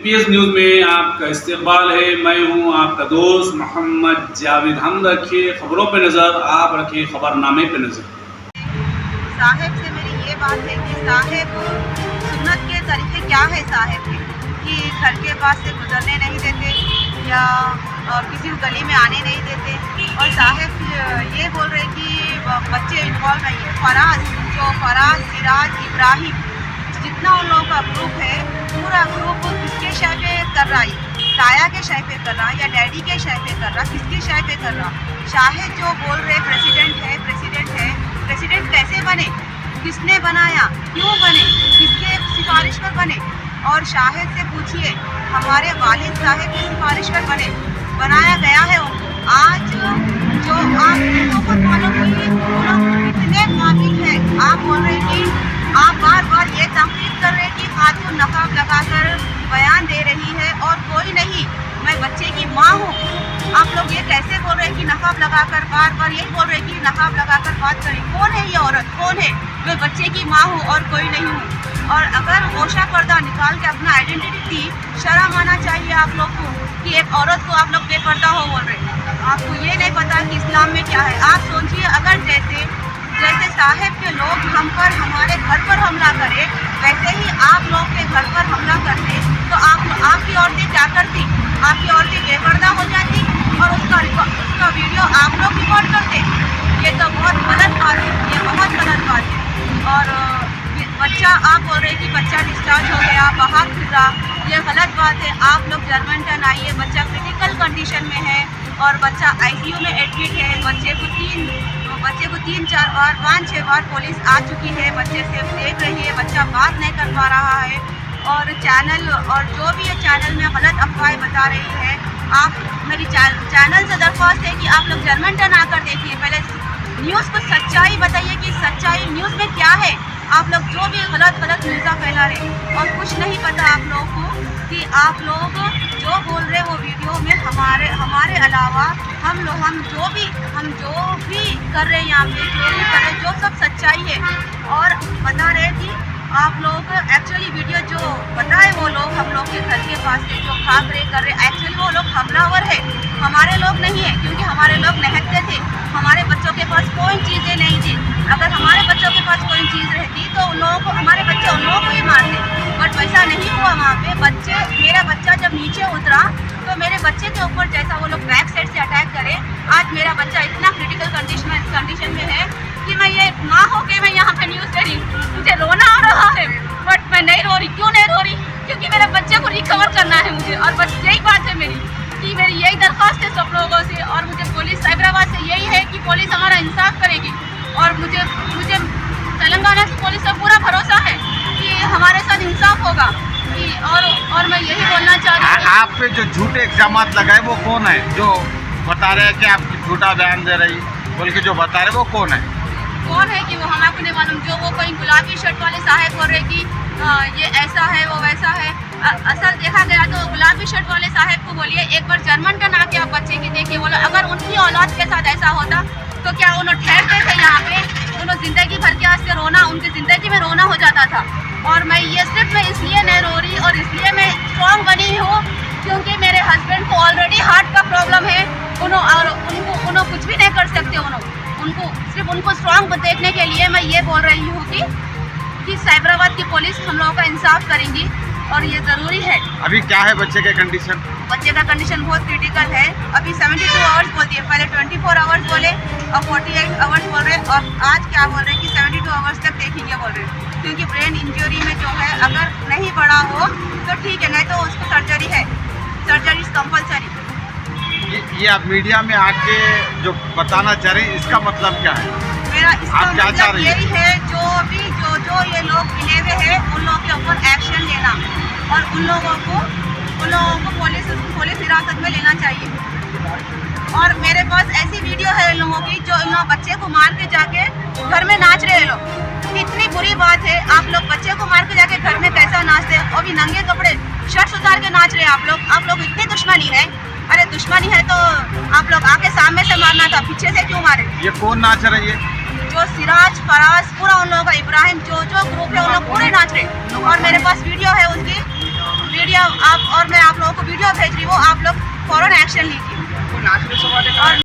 PS news में आपका इस्तकबाल है। मैं हूं आपका दोस्त मोहम्मद जावेद। हम रखिए खबरों पे नज़र, आप रखिए खबरनामे पे नज़र। साहिब से मेरी ये बात है कि साहिब सुन्नत के तरीके क्या है साहिब के, कि घर के पास से गुजरने नहीं देते या और किसी को गली में आने नहीं देते। और साहिब ये बोल रहे कि बच्चे इन्वॉल्व नहीं है। फराज, सिराज, इब्राहिम, जितना उन लोगों का ग्रुप है, पूरा ग्रुप किसके शय पे कर रहा है? ताया के शय पे कर रहा या डैडी के शय पे कर रहा, किसके शय पे कर रहा? शाहिद जो बोल रहे प्रेसिडेंट है, प्रेसिडेंट कैसे बने, किसने बनाया, क्यों बने, किसके सिफारिश पर बने? और शाहिद से पूछिए, हमारे वालिद साहब की सिफारिश पर बने, बनाया गया है उनको। आज जो आप लोगों को मालूम नहीं, लोग कितने काबिल हैं। आप बोल रहे हैं कि आप बार बार ये तंकीद कर रहे हैं कि खातून नकाब लगाकर बयान दे रही है और कोई नहीं, मैं बच्चे की माँ हूँ। आप लोग ये कैसे बोल रहे हैं कि नकाब लगाकर, बार बार यही बोल रहे हैं कि नकाब लगाकर बात करें? कौन है ये औरत, कौन है? मैं बच्चे की माँ हूँ और कोई नहीं हूँ। और अगर गोशा पर्दा निकाल के अपना आइडेंटिटी दी, शर्म आना चाहिए आप लोग को कि एक औरत को आप लोग बेपर्दा हो बोल रहे हैं। आपको ये नहीं पता कि इस्लाम में क्या है। आप सोचिए, अगर जैसे साहिब के लोग हम पर, हमारे घर पर हमला करें, वैसे ही आप लोग के घर पर हमला करते, तो आपकी औरतें क्या करती? आपकी औरतें बेपर्दा हो जाती और उसका वीडियो आप लोग रिकॉर्ड करते। ये तो बहुत गलत बात है, ये बहुत गलत बात है। और बच्चा, आप बोल रहे हैं कि बच्चा डिस्चार्ज हो गया, बाहर फिजा, ये गलत बात है। आप लोग जर्मनटन आइए, बच्चा क्रिटिकल कंडीशन में है और बच्चा आईसीयू में एडमिट है। बच्चे को 3-4 बार, 5-6 बार पुलिस आ चुकी है, बच्चे से देख रही है, बच्चा बात नहीं कर पा रहा है। और चैनल, और जो भी ये चैनल में गलत अफवाहें बता रही है, आप मेरी चैनल से दरख्वास्त है कि आप लोग जर्मनटन आकर देखिए, पहले न्यूज़ को सच्चाई बताइए कि सच्चाई न्यूज़ में क्या है। आप लोग जो भी गलत न्यूज़ फैला रहे और कुछ नहीं पता आप लोगों को कि आप लोग जो बोल रहे वो वीडियो में हमारे अलावा हम जो भी कर रहे हैं यहाँ पे, जो भी कर रहे हैं, जो सब सच्चाई है। और बता रहे कि आप लोग एक्चुअली वीडियो जो बताए वो लोग हम लोग के घर के पास से जो खाक रे कर रहे, एक्चुअली वो लोग हमलावर है, हमारे लोग नहीं है। क्योंकि हमारे लोग निहत्ते थे, हमारे बच्चों के पास कोई चीज़ें नहीं थी। अगर हमारे बच्चों के पास कोई चीज़ रहती तो उन लोगों को, हमारे बच्चे उन लोगों को ही मारते। बट वैसा नहीं हुआ वहाँ पे। मेरा बच्चा जब नीचे उतरा तो मेरे बच्चे के ऊपर जैसा वो लोग बैक साइड से अटैक करे, आज मेरा बच्चा इतना क्रिटिकल कंडीशन में है कि मैं ये माँ हो के मैं यहाँ पे न्यूज़ दे रही हूँ। मुझे रोना आ रहा है बट मैं नहीं रो रही। क्यों नहीं रो रही? क्योंकि मेरे बच्चे को रिकवर करना है मुझे। और बस यही बात है मेरी यही दरख्वास्त है सब लोगों से। और मुझे पुलिस साइबराबाद से यही है कि पुलिस हमारा इंसाफ करेगी। और मुझे तेलंगाना की पुलिस का पूरा भरोसा है कि हमारे साथ इंसाफ होगा। और मैं यही बोलना चाह रही हूँ, आप पे जो झूठे इल्जामात लगाए वो कौन है? जो बता रहे हैं कि आप झूठा बयान दे रही बोल के जो बता रहे वो कौन है कि वो हमारे को नहीं मालूम। जो वो कोई गुलाबी शर्ट वाले साहब बोल रहे कि ये ऐसा है, वो वैसा है। असल देखा गया तो गुलाबी शर्ट वाले साहब को बोलिए, एक बार जर्मनटन आके आप बच्चे की देखिए। बोलो, अगर उनकी औलाद के साथ ऐसा होता तो क्या उन्होंने ठहरते थे यहाँ पे? उन्होंने ज़िंदगी भर के आज से रोना, उनकी ज़िंदगी में रोना हो जाता था। और मैं इसलिए नहीं रो रही और इसलिए मैं स्ट्रॉन्ग बनी हूँ क्योंकि मेरे हस्बैंड को ऑलरेडी हार्ट का प्रॉब्लम है। उन्होंने कुछ भी नहीं कर सकते। उनको स्ट्रॉन्ग देखने के लिए मैं ये बोल रही हूँ कि साइबराबाद की पुलिस हम लोगों का इंसाफ करेंगी और ये ज़रूरी है। अभी क्या है बच्चे के कंडीशन? बच्चे का कंडीशन बहुत क्रिटिकल है। अभी 72 आवर्स बोलती है, पहले 24 आवर्स बोले और 48 आवर्स बोल रहे, और आज क्या बोल रहे हैं कि 72 आवर्स तक देखेंगे बोल रहे हैं। क्योंकि ब्रेन इंजरी में जो है, अगर नहीं बढ़ा हो तो ठीक है, नहीं तो उसको सर्जरी है, सर्जरी इज कंपल्सरी। ये आप मीडिया में आके जो बताना चाह रहे हैं, इसका मतलब क्या है? मेरा इसका मतलब यही है, जो ये लोग गिने हुए हैं उन लोगों के ऊपर एक्शन लेना और उन लोगों को पुलिस हिरासत में लेना चाहिए। और मेरे पास ऐसी वीडियो है इन लोगों की, जो इन लोग बच्चे को मार के जाके घर में नाच रहे हैं लोग। कितनी बुरी बात है। आप लोग बच्चे को मार के जाके घर में कैसा नाचते हैं, और भी नंगे कपड़े शर्ट उतार के नाच रहे हैं आप लोग इतनी दुश्मनी है। अरे दुश्मनी है तो आप लोग आके सामने से मारना था, पीछे से क्यों मारे? ये कौन नाच रही है? जो सिराज, फराज, पूरा उन लोगों का, इब्राहिम, जो ग्रुप है उन लोग पूरे नाच रहे। और मेरे पास वीडियो है उसकी, वीडियो आप और वीडियो भेज रही हूँ, आप लोग फ़ौरन एक्शन लीजिए। और